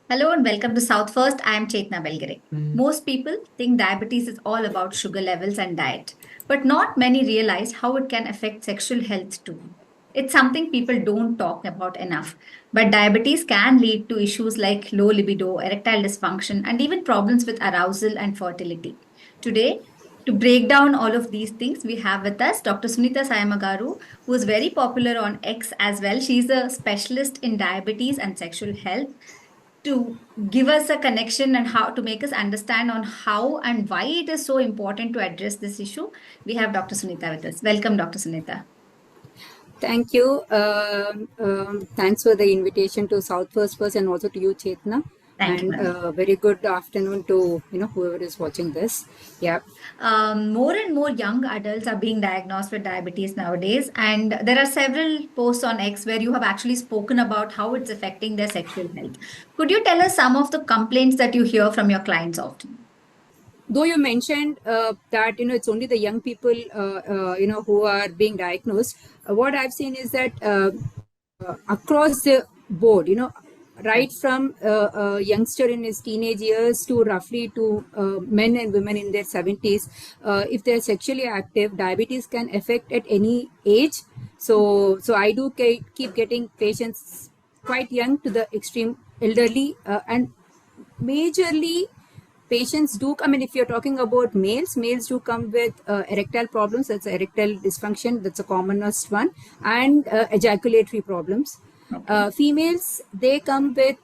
Hello and welcome to South First. I am Chetna Belgare. Most people think diabetes is all about sugar levels and diet, but not many realize how it can affect sexual health too. It's something people don't talk about enough, but diabetes can lead to issues like low libido, erectile dysfunction, and even problems with arousal and fertility. Today, to break down all of these things, we have with us Dr. Sunita Sayamagaru, who is very popular on X as well. She's a specialist in diabetes and sexual health to give us a connection and how to make us understand on how and why it is so important to address this issue. We have Dr. Sunita with us. Welcome, Dr. Sunita. Thank you. Thanks for the invitation to South First and also to you, Chetna. Thank you, And ma'am. very good afternoon to whoever is watching this. Yeah. More and more young adults are being diagnosed with diabetes nowadays, and there are several posts on X where you have actually spoken about how it's affecting their sexual health. Could you tell us some of the complaints that you hear from your clients often? Though you mentioned that it's only the young people who are being diagnosed, what I've seen is that across the board, right from a youngster in his teenage years to roughly to men and women in their 70s, if they're sexually active, diabetes can affect at any age. So I do keep getting patients quite young to the extreme elderly, and majorly patients do come in. If you're talking about males do come with erectile problems. That's erectile dysfunction, that's a commonest one, and ejaculatory problems. Okay. Females, they come with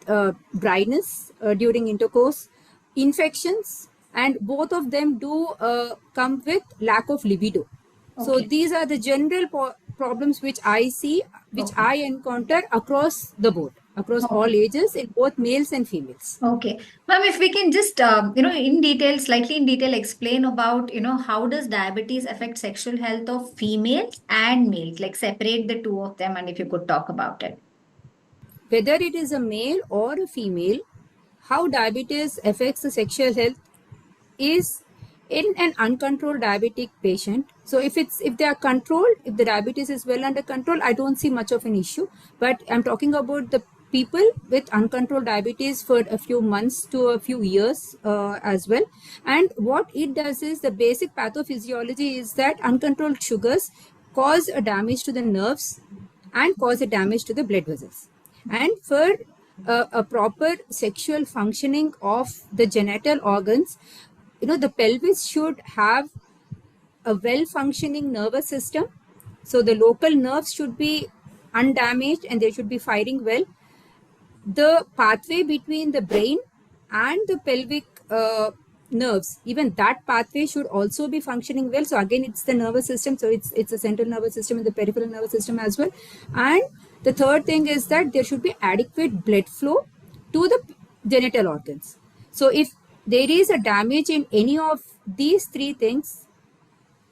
dryness during intercourse, infections, and both of them do come with lack of libido. So Okay. these are the general problems which I see, which Okay. I encounter across the board, across all Okay. ages, in both males and females. Okay. Ma'am, if we can just, in detail, slightly in detail, explain about, how does diabetes affect sexual health of females and males, like separate the two of them, and if you could talk about it. Whether it is a male or a female, how diabetes affects the sexual health is in an uncontrolled diabetic patient. So if they are controlled, if the diabetes is well under control, I don't see much of an issue. But I'm talking about the people with uncontrolled diabetes for a few months to a few years as well. And what it does is, the basic pathophysiology is that uncontrolled sugars cause a damage to the nerves and cause a damage to the blood vessels. And for a proper sexual functioning of the genital organs, the pelvis should have a well functioning nervous system. So the local nerves should be undamaged and they should be firing well. The pathway between the brain and the pelvic nerves, even that pathway should also be functioning well. So again, it's the nervous system. So it's the central nervous system and the peripheral nervous system as well. And the third thing is that there should be adequate blood flow to the genital organs. So if there is a damage in any of these three things,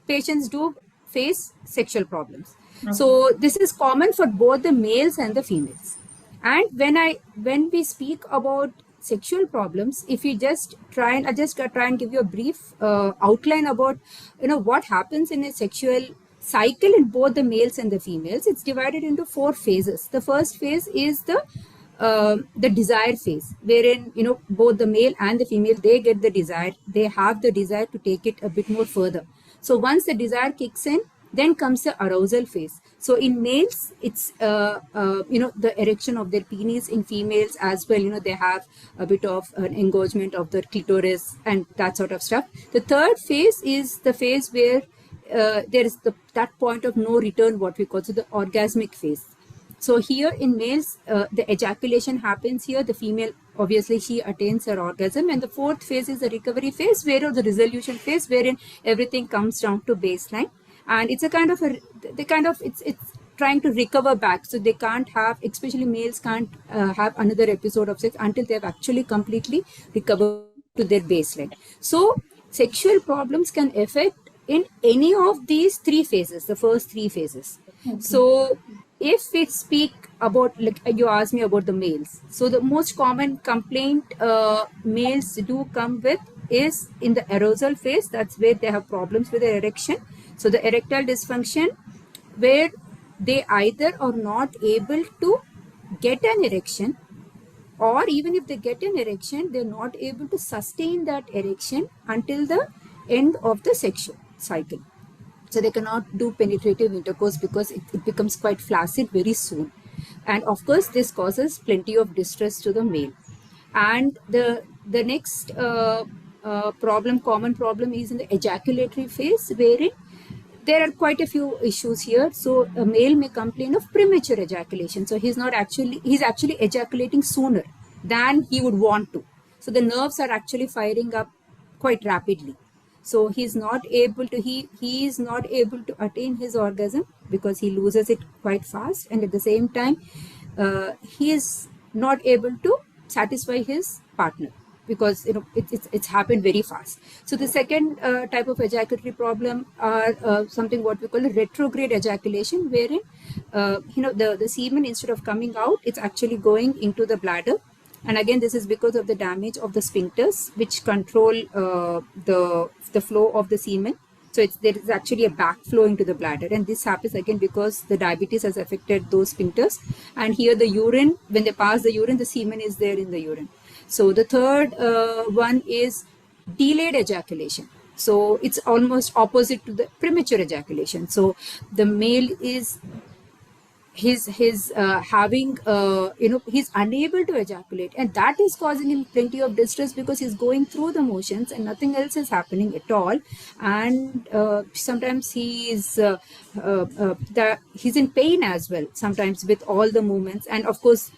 patients do face sexual problems. Okay. So this is common for both the males and the females. And when we speak about sexual problems, if you just try and try and give you a brief outline about what happens in a sexual cycle in both the males and the females, it's divided into four phases. The first phase is the desire phase, wherein both the male and the female, they get the desire, they have the desire to take it a bit more further. So once the desire kicks in, then comes the arousal phase. So in males, it's the erection of their penis. In females as well, they have a bit of an engorgement of the clitoris and that sort of stuff. The third phase is the phase where there is that point of no return, what we call, so the orgasmic phase. So here in males, the ejaculation happens here. The female, obviously, she attains her orgasm. And the fourth phase is the recovery phase, where the resolution phase, wherein everything comes down to baseline. And it's a kind of it's trying to recover back. So they can't have, especially males can't have another episode of sex until they've actually completely recovered to their baseline. So sexual problems can affect in any of these three phases, the first three phases. Okay. So if we speak about, like you asked me about the males, so the most common complaint males do come with is in the arousal phase. That's where they have problems with the erection. So the erectile dysfunction, where they either are not able to get an erection, or even if they get an erection, they're not able to sustain that erection until the end of the sexual cycle. So they cannot do penetrative intercourse because it becomes quite flaccid very soon. And of course, this causes plenty of distress to the male. And the next common problem is in the ejaculatory phase, wherein there are quite a few issues here. So a male may complain of premature ejaculation. So he's actually ejaculating sooner than he would want to. So the nerves are actually firing up quite rapidly. So he's not able to he is not able to attain his orgasm because he loses it quite fast, and at the same time he is not able to satisfy his partner because it's happened very fast. So the second type of ejaculatory problem are something what we call a retrograde ejaculation, wherein the semen, instead of coming out, it's actually going into the bladder. And again, this is because of the damage of the sphincters, which control the flow of the semen. So there is actually a backflow into the bladder, and this happens again because the diabetes has affected those sphincters. And here the urine, when they pass the urine, the semen is there in the urine. So the third one is delayed ejaculation. So it's almost opposite to the premature ejaculation. So the male is he's having he's unable to ejaculate, and that is causing him plenty of distress because he's going through the motions and nothing else is happening at all. And sometimes he's in pain as well, sometimes with all the movements. And of course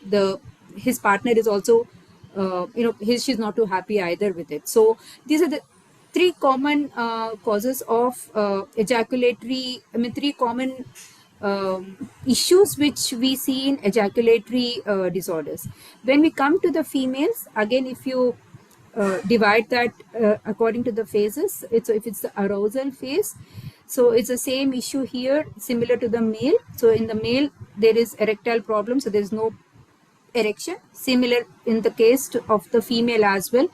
his partner is also she's not too happy either with it. So these are the three common causes of three common issues which we see in ejaculatory disorders. When we come to the females, again, if you divide that according to the phases, if it's the arousal phase, so it's the same issue here, similar to the male. So in the male, there is erectile problem, so there's no erection. Similar in the case of the female as well.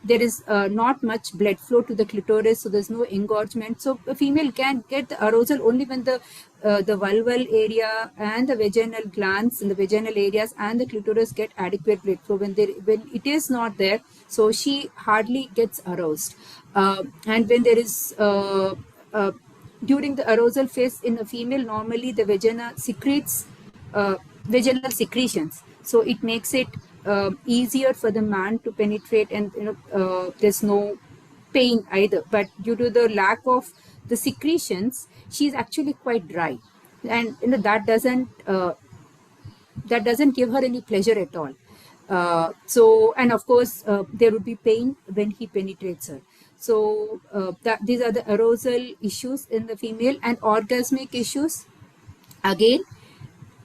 There is not much blood flow to the clitoris, so there's no engorgement. So a female can get the arousal only when the vulval area and the vaginal glands in the vaginal areas and the clitoris get adequate blood flow. When it is not there, so she hardly gets aroused. And when there is during the arousal phase in a female, normally the vagina secretes vaginal secretions, so it makes it easier for the man to penetrate, and there's no pain either. But due to the lack of the secretions, she's actually quite dry, and that doesn't give her any pleasure at all. And of course there would be pain when he penetrates her. So these are the arousal issues in the female. And orgasmic issues, again,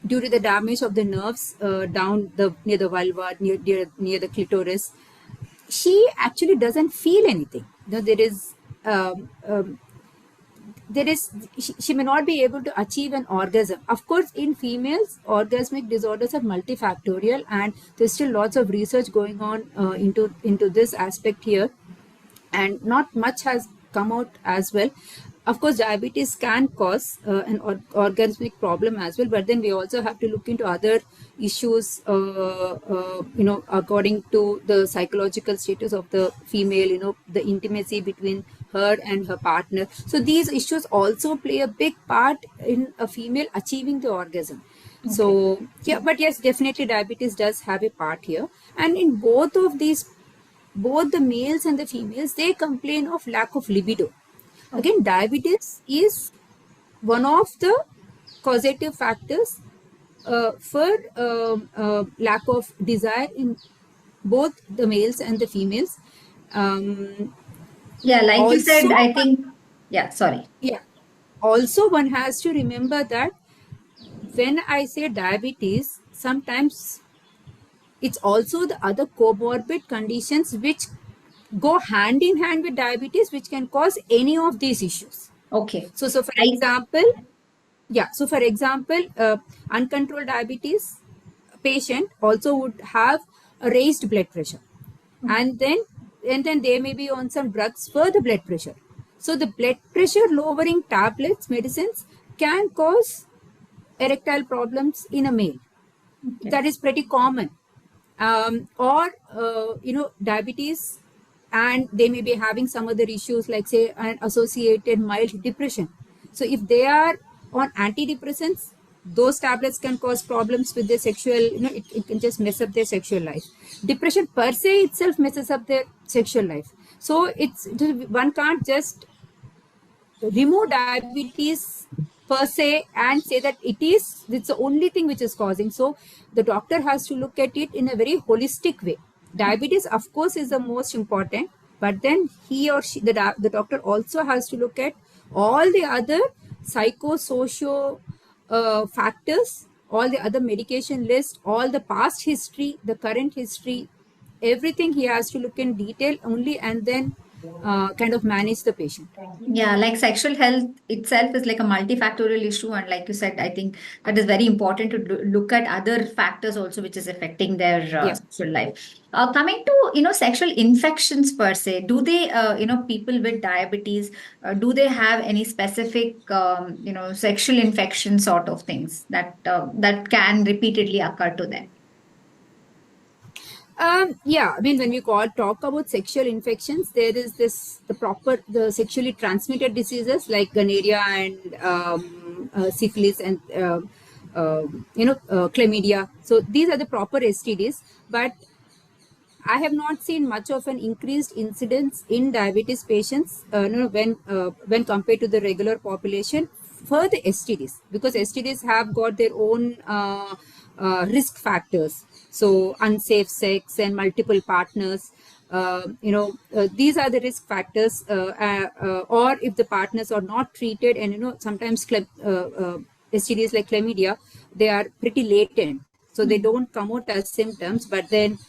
due to the damage of the nerves near the vulva, near the clitoris, she actually doesn't feel anything. She may not be able to achieve an orgasm. Of course, in females, orgasmic disorders are multifactorial, and there's still lots of research going on into this aspect here, and not much has come out as well. Of course, diabetes can cause an orgasmic problem as well, but then we also have to look into other issues, according to the psychological status of the female, the intimacy between her and her partner. So these issues also play a big part in a female achieving the orgasm. Okay. So, yeah, but yes, definitely diabetes does have a part here. And in both of these, both the males and the females, they complain of lack of libido. Again, diabetes is one of the causative factors for lack of desire in both the males and the females. Like also, you said, I think, sorry. Yeah. Also, one has to remember that when I say diabetes, sometimes it's also the other comorbid conditions which go hand in hand with diabetes, which can cause any of these issues. Okay. So for example, uncontrolled diabetes patient also would have a raised blood pressure, and then they may be on some drugs for the blood pressure. So the blood pressure lowering tablets, medicines, can cause erectile problems in a male. Okay. That is pretty common. or diabetes, and they may be having some other issues like say an associated mild depression. So if they are on antidepressants, those tablets can cause problems with their sexual, it can just mess up their sexual life. Depression per se itself messes up their sexual life. So one can't just remove diabetes per se and say that it's the only thing which is causing. So the doctor has to look at it in a very holistic way. Diabetes of course is the most important, but then he or she, the doctor also has to look at all the other psychosocial factors, all the other medication list, all the past history, the current history, everything he has to look in detail only, and then kind of manage the patient. Yeah, like sexual health itself is like a multifactorial issue, and like you said, I think that is very important to look at other factors also which is affecting their Yeah. sexual life. Coming to sexual infections per se, do they people with diabetes, do they have any specific sexual infection sort of things that can repeatedly occur to them? Yeah, I mean, when we talk about sexual infections, there is the sexually transmitted diseases like gonorrhea and syphilis and chlamydia. So these are the proper STDs, but I have not seen much of an increased incidence in diabetes patients, when compared to the regular population for the STDs, because STDs have got their own risk factors. So unsafe sex and multiple partners, these are the risk factors. Or if the partners are not treated, and sometimes STDs like chlamydia, they are pretty latent, so they don't come out as symptoms, but then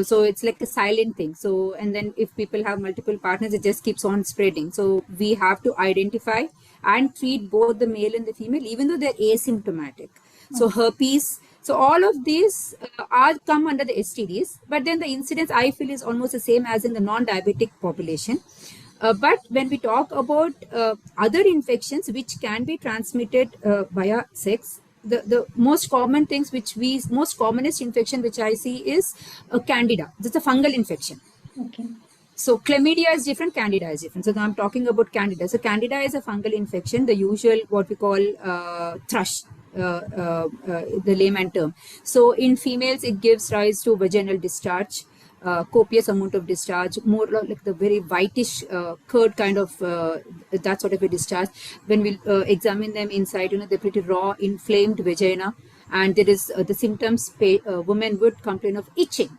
so it's like a silent thing. So, and then if people have multiple partners, it just keeps on spreading. So we have to identify and treat both the male and the female, even though they're asymptomatic. So herpes, so all of these are come under the STDs, but then the incidence I feel is almost the same as in the non-diabetic population. But when we talk about other infections which can be transmitted via sex, the most common things most commonest infection which I see is candida. It's a fungal infection. Okay. So chlamydia is different, candida is different. So now I'm talking about candida. So candida is a fungal infection, the usual what we call thrush, the layman term. So in females, it gives rise to vaginal discharge, copious amount of discharge, more like the very whitish curd kind of that sort of a discharge. When we examine them inside, they're pretty raw, inflamed vagina, and there is the symptoms. Women would complain of itching.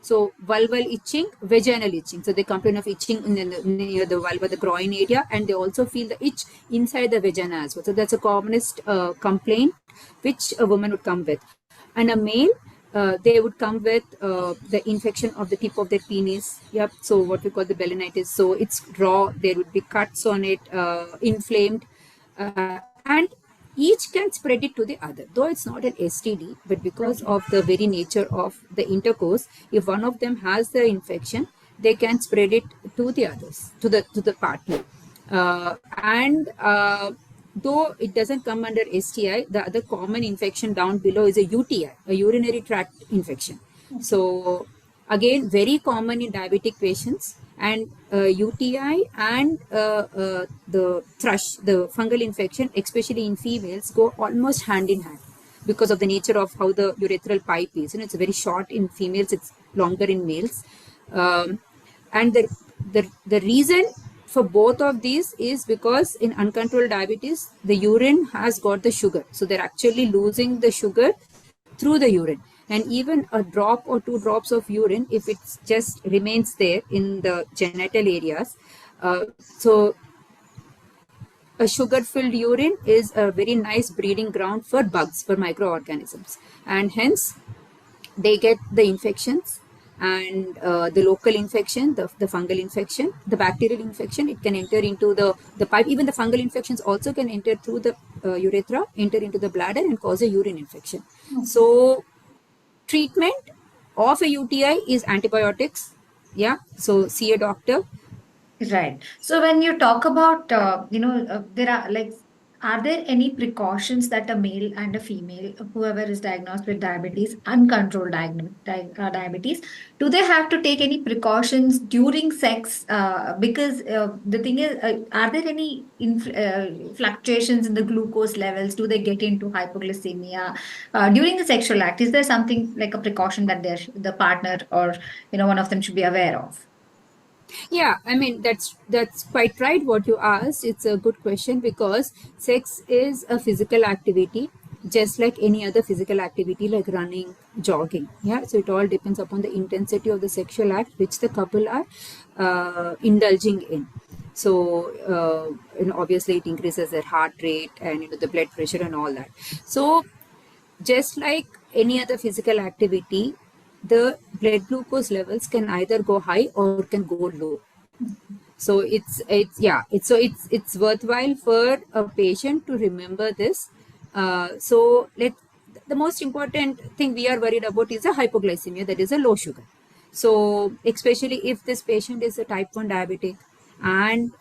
So vulval itching, vaginal itching. So they complain of itching near the vulva, the groin area, and they also feel the itch inside the vagina as well. So that's a commonest complaint which a woman would come with. And a male, they would come with the infection of the tip of their penis. Yep. So what we call the balanitis. So it's raw. There would be cuts on it, inflamed, and each can spread it to the other, though it's not an STD, but because of the very nature of the intercourse, if one of them has the infection, they can spread it to the others, to the partner. And though it doesn't come under STI, the other common infection down below is a UTI, a urinary tract infection. So again, very common in diabetic patients. And UTI and the thrush, the fungal infection, especially in females, go almost hand in hand because of the nature of how the urethral pipe is. It's very short in females, it's longer in males. And the reason for both of these is because in uncontrolled diabetes, the urine has got the sugar. So they're actually losing the sugar through the urine. And even a drop or 2 drops of urine, if it just remains there in the genital areas, so a sugar-filled urine is a very nice breeding ground for bugs, for microorganisms. And hence, they get the infections, and the local infection, the fungal infection, the bacterial infection, it can enter into the pipe. Even the fungal infections also can enter through the urethra, enter into the bladder and cause a urine infection. So treatment of a UTI is antibiotics. Yeah. So see a doctor. Right. So when you talk about, there are like are there any precautions that a male and a female, whoever is diagnosed with diabetes, uncontrolled diabetes, do they have to take any precautions during sex? Because the thing is, are there any fluctuations in the glucose levels? Do they get into hypoglycemia during the sexual act? Is there something like a precaution that the partner or one of them should be aware of? Yeah, I mean that's quite right what you asked. It's a good question because sex is a physical activity just like any other physical activity like running, jogging. Yeah, so it all depends upon the intensity of the sexual act which the couple are indulging in. So obviously it increases their heart rate and the blood pressure and all that. So just like any other physical activity, the blood glucose levels can either go high or can go low. So it's worthwhile for a patient to remember this. So the most important thing we are worried about is a hypoglycemia, that is a low sugar. So especially if this patient is a type 1 diabetic and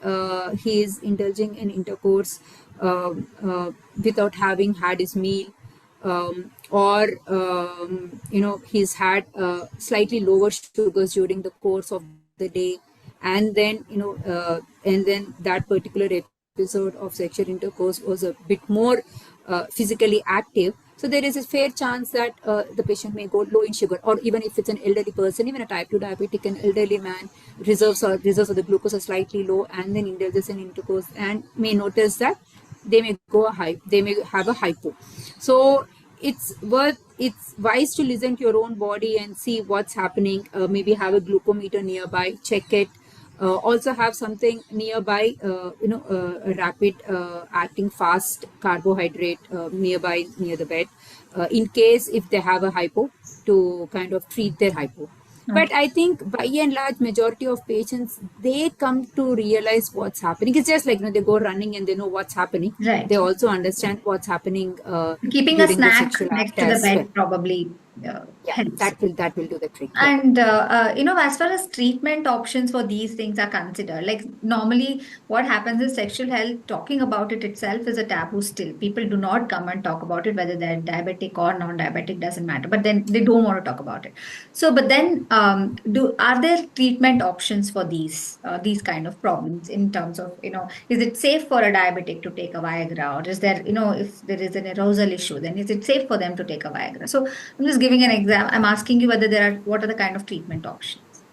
he is indulging in intercourse without having had his meal, or he's had slightly lower sugars during the course of the day, and then and then that particular episode of sexual intercourse was a bit more physically active, so there is a fair chance that the patient may go low in sugar. Or even if it's an elderly person, even a type 2 diabetic, an elderly man, reserves of the glucose are slightly low and then indulges in intercourse and may notice that they may have a hypo. So it's wise to listen to your own body and see what's happening. Maybe have a glucometer nearby, check it. Also have something nearby, a rapid acting fast carbohydrate nearby near the bed, in case if they have a hypo, to kind of treat their hypo. But I think by and large, majority of patients, they come to realize what's happening. It's just like, they go running and they know what's happening. Right. They also understand what's happening. Keeping a during the snack sexual next act to the as bed well. probably Yeah, helps. that will do the trick. Yeah. And as far as treatment options for these things are considered, like normally what happens is sexual health, talking about it itself is a taboo still. People do not come and talk about it, whether they're diabetic or non-diabetic, doesn't matter. But then they don't want to talk about it. So, but then are there treatment options for these kind of problems in terms of, is it safe for a diabetic to take a Viagra, or is there, if there is an arousal issue, then is it safe for them to take a Viagra? So I'm just giving an example. I'm asking you what are the kind of treatment options?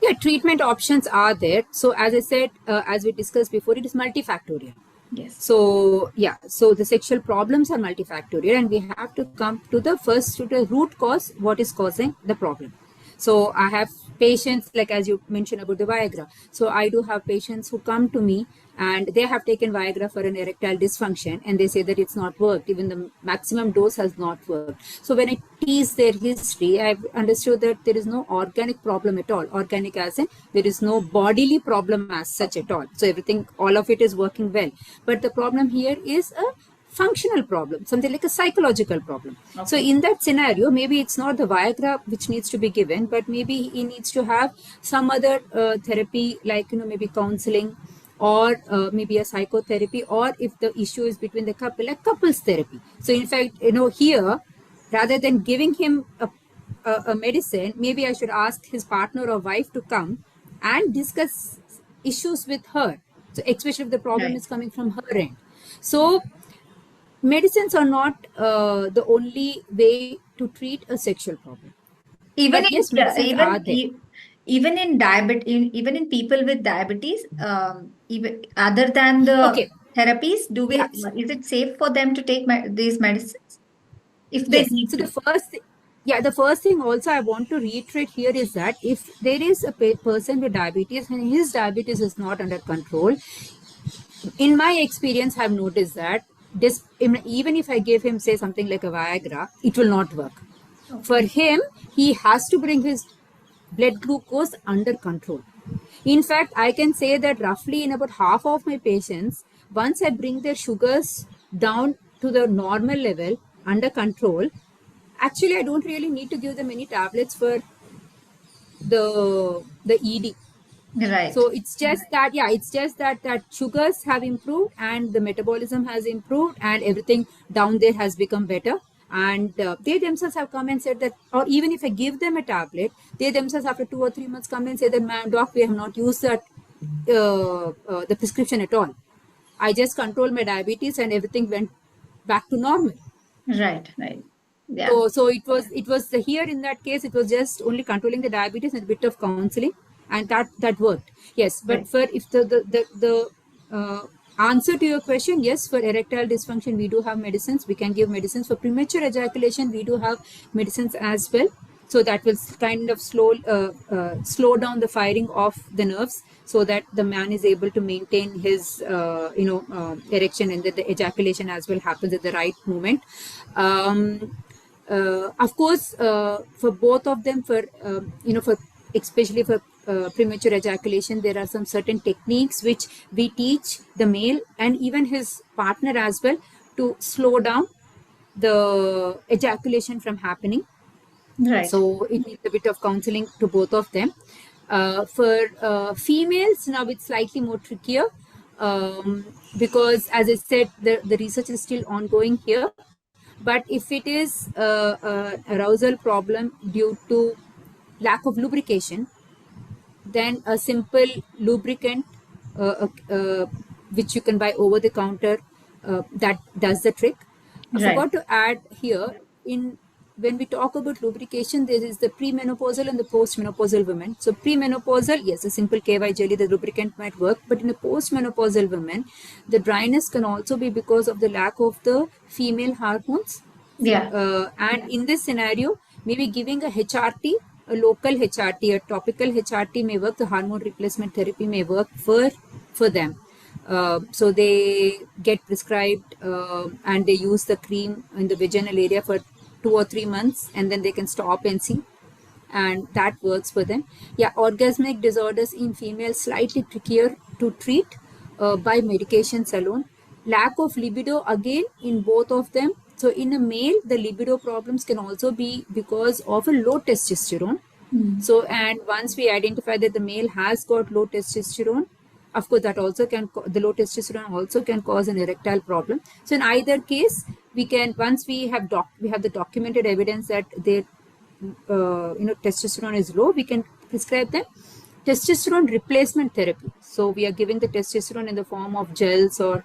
Yeah, treatment options are there. So as I said, as we discussed before, it is multifactorial. Yes. So so the sexual problems are multifactorial, and we have to come to the root cause, what is causing the problem. So I have patients, like as you mentioned about the Viagra. So I do have patients who come to me and they have taken Viagra for an erectile dysfunction and they say that it's not worked. Even the maximum dose has not worked. So when I tease their history, I've understood that there is no organic problem at all. Organic as in there is no bodily problem as such at all. So all of it is working well. But the problem here is a functional problem, something like a psychological problem. Okay. So in that scenario, maybe it's not the Viagra which needs to be given, but maybe he needs to have some other therapy, like maybe counseling, or maybe a psychotherapy, or if the issue is between the couple, like couples therapy. So in fact, here, rather than giving him a medicine, maybe I should ask his partner or wife to come and discuss issues with her. So especially if the problem is coming from her end. So medicines are not the only way to treat a sexual problem. Even but yes, medicines are there. Even in even in people with diabetes, even other than the therapies, is it safe for them to take these medicines if they need so to? The first thing also I want to reiterate here is that if there is a person with diabetes and his diabetes is not under control, in my experience, I've noticed that even if I give him, say, something like a Viagra, it will not work. Okay. For him, he has to bring his blood glucose under control. In fact, I can say that roughly in about half of my patients, once I bring their sugars down to the normal level under control, actually I don't really need to give them any tablets for the ED. Right. So it's just that, yeah, it's just that sugars have improved and the metabolism has improved and everything down there has become better. And they themselves have come and said that, or even if I give them a tablet, they themselves after 2 or 3 months come and say that, "Man, doc, we have not used that the prescription at all. I just controlled my diabetes and everything went back to normal." Right. Right. Yeah. So it was here in that case, it was just only controlling the diabetes and a bit of counseling, and that worked. Yes, but Right. for if the answer to your question, yes, for erectile dysfunction we do have medicines. We can give medicines for premature ejaculation. We do have medicines as well. So that will kind of slow down the firing of the nerves, so that the man is able to maintain his erection, and that the ejaculation as well happens at the right moment. Of course, for both of them, for especially for premature ejaculation, there are some certain techniques which we teach the male and even his partner as well, to slow down the ejaculation from happening. Right. So it needs a bit of counseling to both of them. For females, now it's slightly more trickier, because, as I said, the research is still ongoing here. But if it is arousal problem due to lack of lubrication, then a simple lubricant, which you can buy over the counter, that does the trick. I Right. forgot to add here, in when we talk about lubrication, there is the premenopausal and the postmenopausal women. So premenopausal, yes, a simple KY jelly, the lubricant might work, but in a postmenopausal women, the dryness can also be because of the lack of the female hormones. Yeah. And in this scenario, maybe giving a HRT, a local HRT, a topical HRT may work. The hormone replacement therapy may work for them. So they get prescribed, and they use the cream in the vaginal area for 2 or 3 months, and then they can stop and see, and that works for them. Yeah, orgasmic disorders in females slightly trickier to treat by medications alone. Lack of libido, again, in both of them. So in a male, the libido problems can also be because of a low testosterone. So, and once we identify that the male has got low testosterone, of course, that also can, the low testosterone also can cause an erectile problem. So in either case, we can, once we have the documented evidence that their testosterone is low, we can prescribe them testosterone replacement therapy. So we are giving the testosterone in the form of gels, or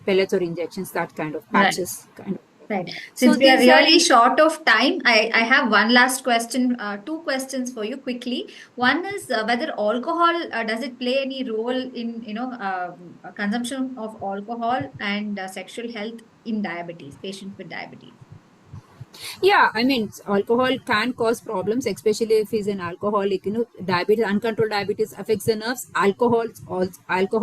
pellets or injections, that kind of Right. patches kind of. Right. So Since we are these are really short of time, I have one last question, two questions for you quickly. One is whether alcohol, does it play any role in, consumption of alcohol and sexual health in diabetes, patients with diabetes? Yeah, I mean, alcohol can cause problems, especially if he's an alcoholic. Diabetes, uncontrolled diabetes affects the nerves. Alcohol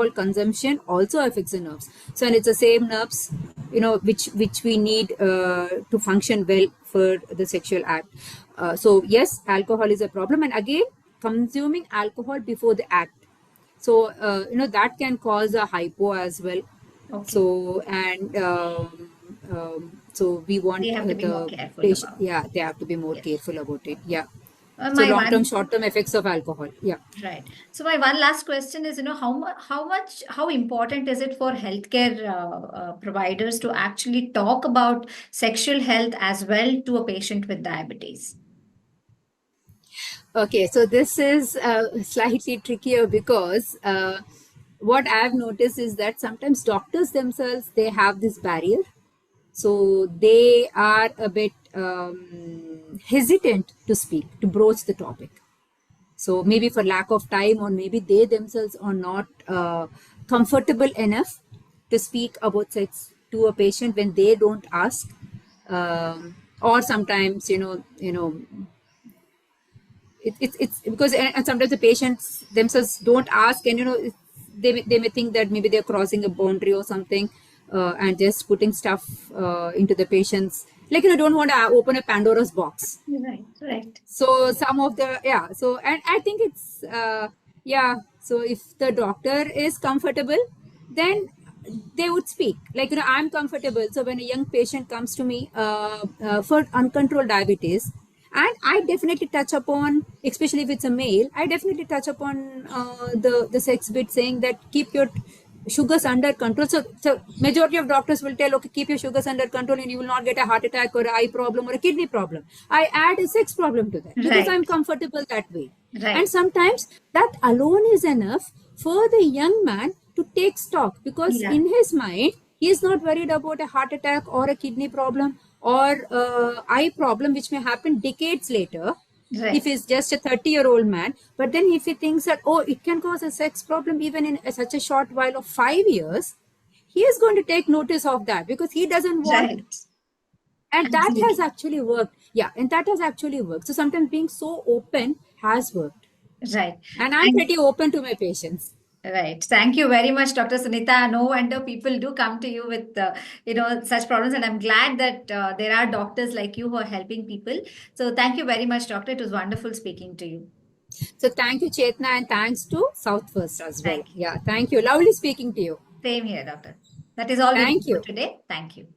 consumption also affects the nerves. So, and it's the same nerves, which we need to function well for the sexual act. So, yes, alcohol is a problem, and again, consuming alcohol before the act. So, that can cause a hypo as well. Okay. So, and so we They want have to be more the careful patient, about. yeah, they have to be more Yes. careful about it. Yeah. So My long term, one short term effects of alcohol. Yeah. Right. So my one last question is, how important is it for healthcare providers to actually talk about sexual health as well to a patient with diabetes? Okay, so this is slightly trickier because what I've noticed is that sometimes doctors themselves, they have this barrier, so they are a bit hesitant to speak, to broach the topic. So maybe for lack of time, or maybe they themselves are not comfortable enough to speak about sex to a patient when they don't ask. Or sometimes, it's because, and sometimes the patients themselves don't ask, and they may think that maybe they're crossing a boundary or something, and just putting stuff into the patients, like, don't want to open a Pandora's box. Right, right. So some of the, yeah, so, and I think it's yeah, so if the doctor is comfortable, then they would speak, like, I'm comfortable. So when a young patient comes to me for uncontrolled diabetes, And I definitely touch upon, especially if it's a male, I definitely touch upon the sex bit, saying that keep your sugars under control. So majority of doctors will tell, okay, keep your sugars under control and you will not get a heart attack or an eye problem or a kidney problem. I add a sex problem to that because I'm Right. comfortable that way. And Right. sometimes that alone is enough for the young man to take stock, because Yeah. in his mind he is not worried about a heart attack or a kidney problem or eye problem which may happen decades later if Right. he's just a 30-year-old man. But then if he thinks that, oh, it can cause a sex problem even in such a short while of 5 years, he is going to take notice of that because he doesn't want. Right. And that has Absolutely. actually worked. Yeah, and that has actually worked. So sometimes being so open has worked. Right. And I'm And pretty open to my patients. right. Thank you very much, Dr. Sunita. No wonder people do come to you with, such problems. And I'm glad that there are doctors like you who are helping people. So thank you very much, doctor. It was wonderful speaking to you. So thank you, Chetna, and thanks to South First as well. Thank you. Yeah, thank you. Lovely speaking to you. Same here, doctor. That is all we have Thank for you. today. Thank you.